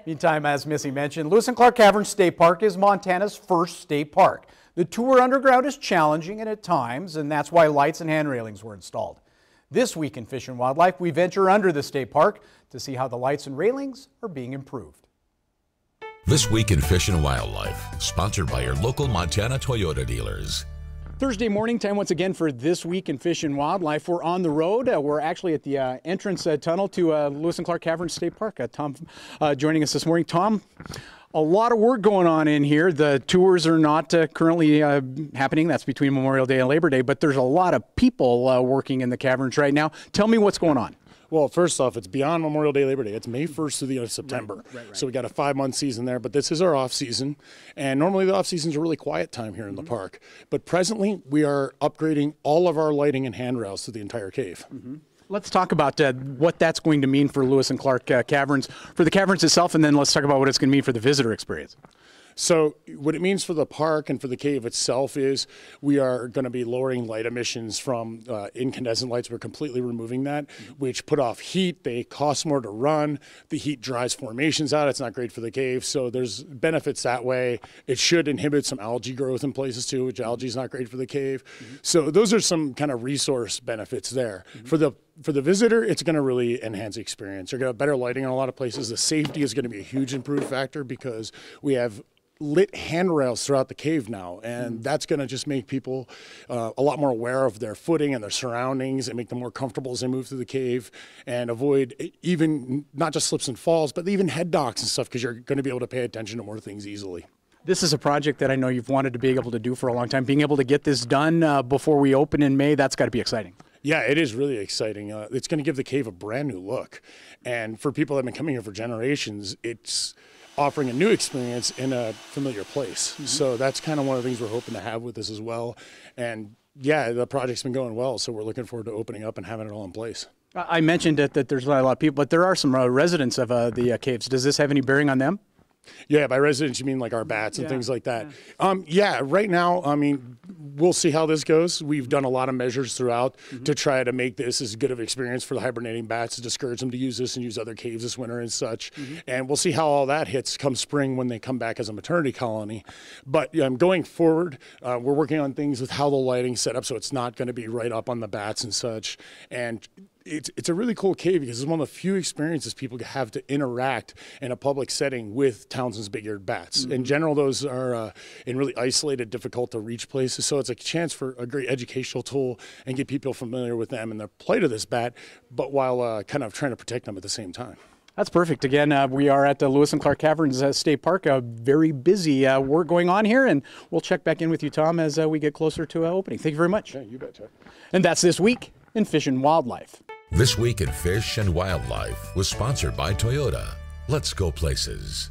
Meantime, as Missy mentioned, Lewis and Clark Caverns State Park is Montana's first state park. The tour underground is challenging and at times, and that's why lights and hand railings were installed. This week in Fish and Wildlife, we venture under the state park to see how the lights and railings are being improved. This week in Fish and Wildlife, sponsored by your local Montana Toyota dealers. Thursday morning time once again for This Week in Fish and Wildlife. We're on the road. We're actually at the entrance tunnel to Lewis and Clark Caverns State Park. Tom joining us this morning. Tom, a lot of work going on in here. The tours are not currently happening. That's between Memorial Day and Labor Day, but there's a lot of people working in the caverns right now. Tell me what's going on. Well, first off, it's beyond Memorial Day, Labor Day. It's May 1st to the end of September. Right. So we got a 5-month season there, but this is our off season. And normally the off season is a really quiet time here in the park. But presently we are upgrading all of our lighting and handrails to the entire cave. Let's talk about what that's going to mean for Lewis and Clark Caverns, for the caverns itself, and then let's talk about what it's going to mean for the visitor experience. So what it means for the park and for the cave itself is we are going to be lowering light emissions from incandescent lights. We're completely removing that, which put off heat. They cost more to run. The heat dries formations out. It's not great for the cave. So there's benefits that way. It should inhibit some algae growth in places too, which algae is not great for the cave. So those are some kind of resource benefits there. For the visitor, it's going to really enhance the experience. You're going to have better lighting in a lot of places. The safety is going to be a huge improved factor because we have lit handrails throughout the cave now, and that's going to just make people a lot more aware of their footing and their surroundings and make them more comfortable as they move through the cave and avoid even not just slips and falls, but even head knocks and stuff because you're going to be able to pay attention to more things easily. This is a project that I know you've wanted to be able to do for a long time. Being able to get this done before we open in May, that's got to be exciting. Yeah, it is really exciting. It's going to give the cave a brand new look. And for people that have been coming here for generations, it's offering a new experience in a familiar place. So that's kind of one of the things we're hoping to have with this as well. And yeah, the project's been going well, so we're looking forward to opening up and having it all in place. I mentioned that there's not a lot of people, but there are some residents of the caves. Does this have any bearing on them? Yeah, by residents you mean like our bats and things like that. Yeah, right now, I mean, we'll see how this goes. We've done a lot of measures throughout to try to make this as good of an experience for the hibernating bats, to discourage them to use this and use other caves this winter and such. And we'll see how all that hits come spring when they come back as a maternity colony. But going forward, we're working on things with how the lighting's set up so it's not going to be right up on the bats and such. And it's a really cool cave because it's one of the few experiences people have to interact in a public setting with Townsend's big-eared bats. In general, those are in really isolated, difficult to reach places. So it's a chance for a great educational tool and get people familiar with them and the plight of this bat, but while kind of trying to protect them at the same time. That's perfect. Again, we are at the Lewis and Clark Caverns State Park. Very busy work going on here, and we'll check back in with you, Tom, as we get closer to opening. Thank you very much. Yeah, you bet, Chet. And that's This Week in Fish and Wildlife. This Week in Fish and Wildlife was sponsored by Toyota. Let's go places.